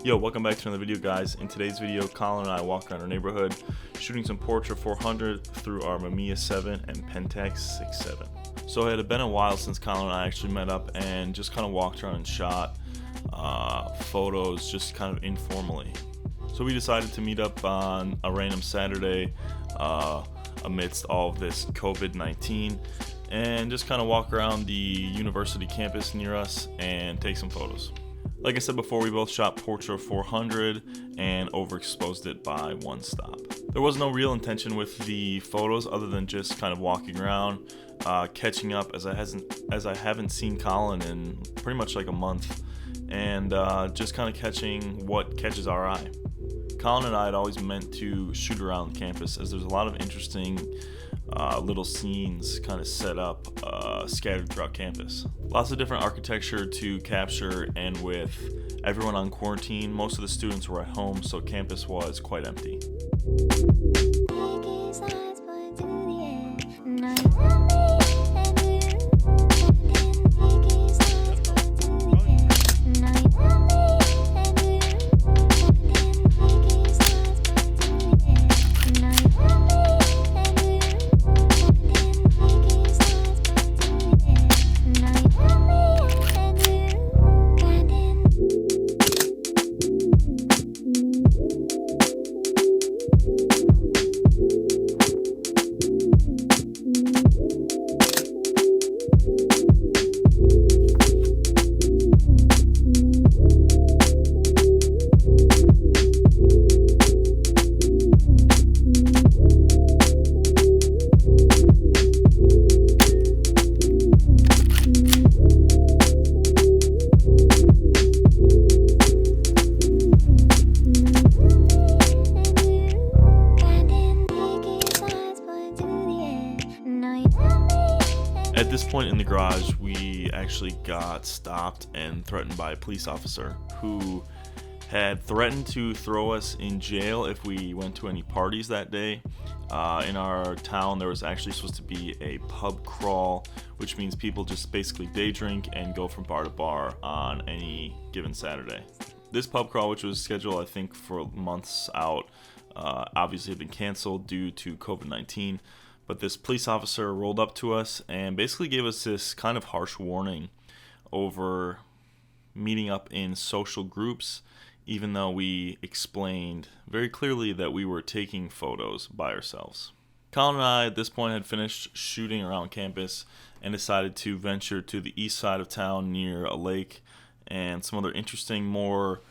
Yo, welcome back to another video, guys. In today's video, Colin and I walk around our neighborhood shooting some Portra 400 through our Mamiya 7 and Pentax 67. So it had been a while since Colin and I actually met up and just kind of walked around and shot photos just kind of informally. So we decided to meet up on a random Saturday amidst all of this COVID-19 and just kind of walk around the university campus near us and take some photos. Like I said before, we both shot Portra 400 and overexposed it by one stop. There was no real intention with the photos other than just kind of walking around, catching up as I haven't seen Colin in pretty much like a month, and just kind of catching what catches our eye. Colin and I had always meant to shoot around the campus as there's a lot of interesting little scenes kind of set up scattered throughout campus. Lots of different architecture to capture, and with everyone on quarantine, most of the students were at home, so campus was quite empty. At this point in the garage, we actually got stopped and threatened by a police officer who had threatened to throw us in jail if we went to any parties that day. In our town, there was actually supposed to be a pub crawl, which means people just basically day drink and go from bar to bar on any given Saturday. This pub crawl, which was scheduled I think for months out, obviously had been canceled due to COVID-19. But this police officer rolled up to us and basically gave us this kind of harsh warning over meeting up in social groups, even though we explained very clearly that we were taking photos by ourselves. Colin and I at this point had finished shooting around campus and decided to venture to the east side of town near a lake and some other interesting, more,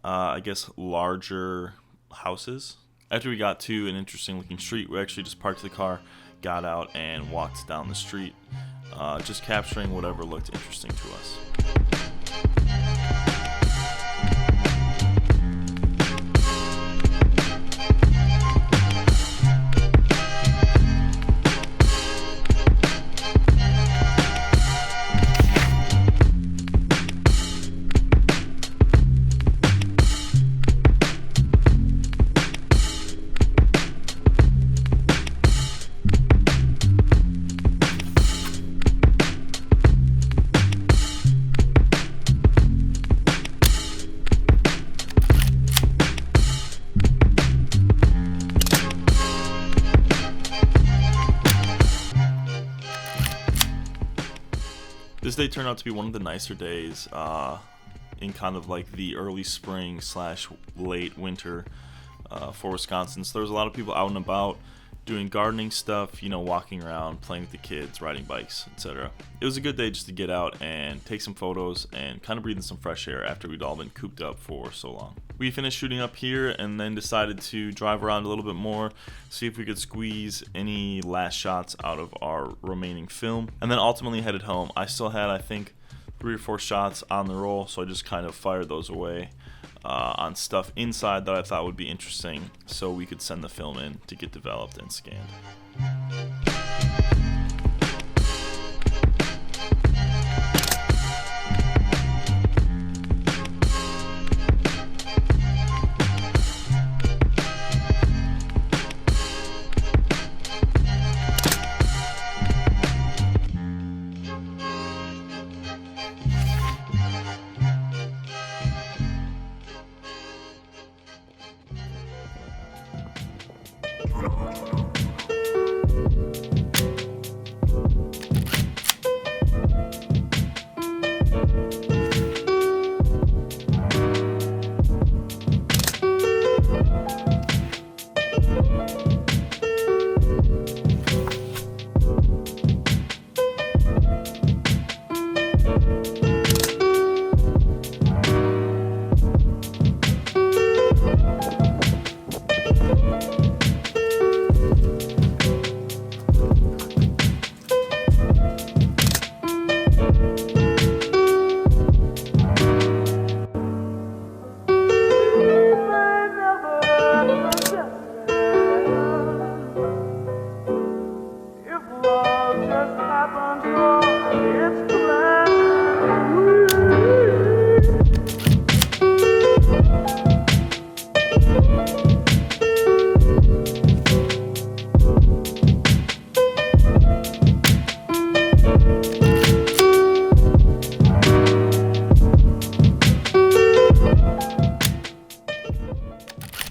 larger houses. After we got to an interesting looking street, we actually just parked the car, got out, and walked down the street, just capturing whatever looked interesting to us. This day turned out to be one of the nicer days in kind of like the early spring / late winter for Wisconsin. So there was a lot of people out and about doing gardening stuff, walking around, playing with the kids, riding bikes, etc. It was a good day just to get out and take some photos and kind of breathe in some fresh air after we'd all been cooped up for so long. We finished shooting up here and then decided to drive around a little bit more, see if we could squeeze any last shots out of our remaining film, and then ultimately headed home. I still had, I think, 3 or 4 shots on the roll, so I just kind of fired those away on stuff inside that I thought would be interesting so we could send the film in to get developed and scanned.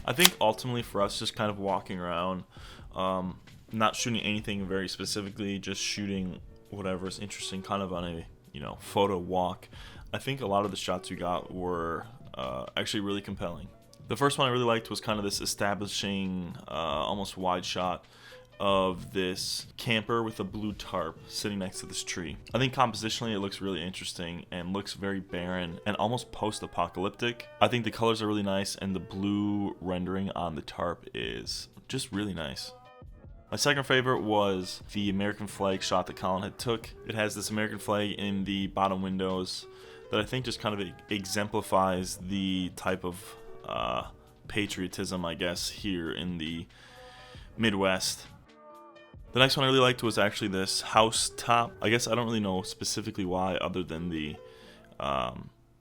I think ultimately for us, just kind of walking around, not shooting anything very specifically, just shooting whatever is interesting, kind of on a photo walk. I think a lot of the shots we got were actually really compelling. The first one I really liked was kind of this establishing, almost wide shot of this camper with a blue tarp sitting next to this tree. I think compositionally it looks really interesting and looks very barren and almost post-apocalyptic. I think the colors are really nice and the blue rendering on the tarp is just really nice. My second favorite was the American flag shot that Colin had took. It has this American flag in the bottom windows that I think just kind of exemplifies the type of patriotism, I guess, here in the Midwest. The next one I really liked was actually this house top. I guess I don't really know specifically why, other than the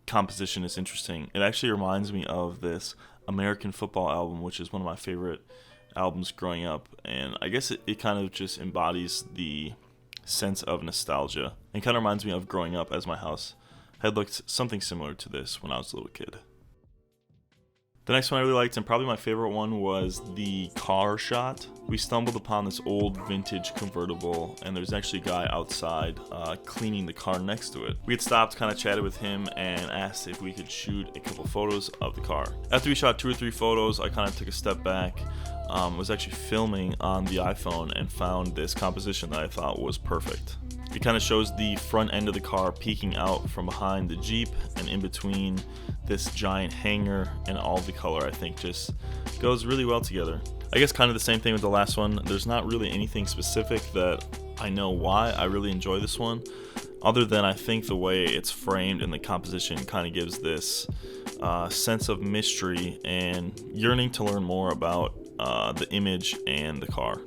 composition is interesting. It actually reminds me of this American football album, which is one of my favorite albums growing up. And I guess it kind of just embodies the sense of nostalgia and kind of reminds me of growing up, as my house had looked something similar to this when I was a little kid. The next one I really liked, and probably my favorite one, was the car shot. We stumbled upon this old vintage convertible, and there's actually a guy outside cleaning the car next to it. We had stopped, kind of chatted with him, and asked if we could shoot a couple photos of the car. After we shot 2 or 3 photos, I kind of took a step back, was actually filming on the iPhone, and found this composition that I thought was perfect. It kind of shows the front end of the car peeking out from behind the Jeep, and in between this giant hangar, and all the color I think just goes really well together. I guess kind of the same thing with the last one. There's not really anything specific that I know why I really enjoy this one, other than I think the way it's framed and the composition kind of gives this sense of mystery and yearning to learn more about the image and the car.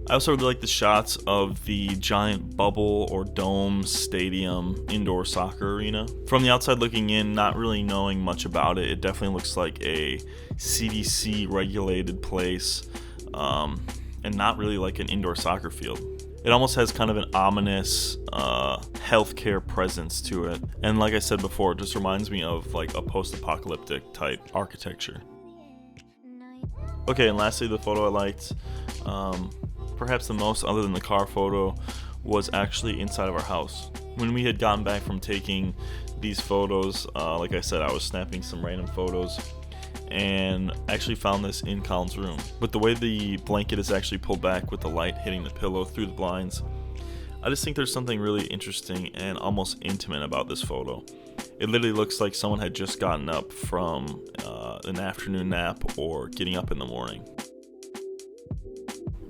I also really like the shots of the giant bubble or dome stadium indoor soccer arena. From the outside looking in, not really knowing much about it, it definitely looks like a CDC regulated place, and not really like an indoor soccer field. It almost has kind of an ominous healthcare presence to it. And like I said before, it just reminds me of like a post-apocalyptic type architecture. Okay, and lastly, the photo I liked, perhaps the most, other than the car photo, was actually inside of our house. When we had gotten back from taking these photos, like I said, I was snapping some random photos and actually found this in Colin's room. But the way the blanket is actually pulled back with the light hitting the pillow through the blinds, I just think there's something really interesting and almost intimate about this photo. It literally looks like someone had just gotten up from an afternoon nap or getting up in the morning.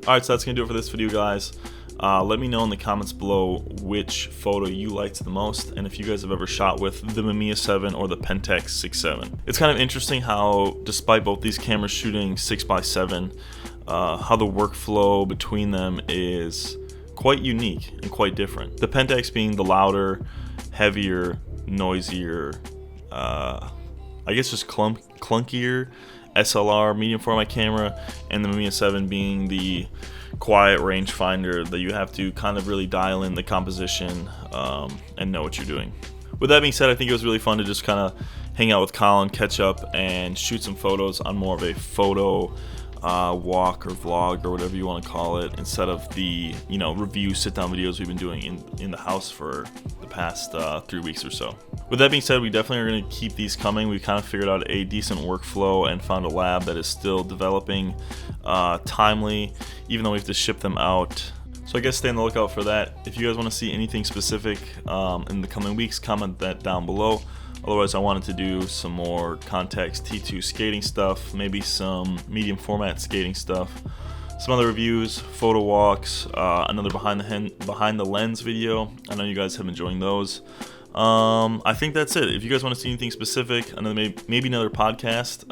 Alright, so that's going to do it for this video, guys. Let me know in the comments below which photo you liked the most, and if you guys have ever shot with the Mamiya 7 or the Pentax 67ii. It's kind of interesting how, despite both these cameras shooting 6x7, how the workflow between them is quite unique and quite different. The Pentax being the louder, heavier, noisier, I guess just clunkier SLR medium format camera, and the Mamiya 7 being the quiet rangefinder that you have to kind of really dial in the composition and know what you're doing. With that being said, I think it was really fun to just kind of hang out with Colin, catch up, and shoot some photos on more of a photo walk or vlog or whatever you want to call it, instead of the review sit-down videos we've been doing in the house for the past 3 weeks or so. With that being said, we definitely are going to keep these coming. We kind of figured out a decent workflow and found a lab that is still developing, timely, even though we have to ship them out. So I guess stay on the lookout for that. If you guys want to see anything specific in the coming weeks, comment that down below. Otherwise, I wanted to do some more Contax T2 skating stuff, maybe some medium format skating stuff, some other reviews, photo walks, another behind the lens video. I know you guys have been enjoying those. I think that's it. If you guys want to see anything specific, maybe another podcast,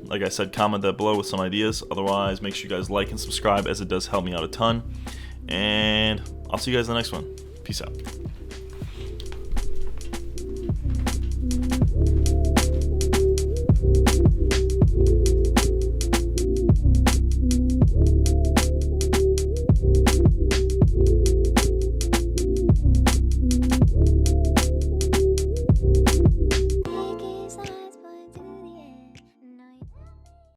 like I said, comment that below with some ideas. Otherwise, make sure you guys like and subscribe, as it does help me out a ton. And I'll see you guys in the next one. Peace out.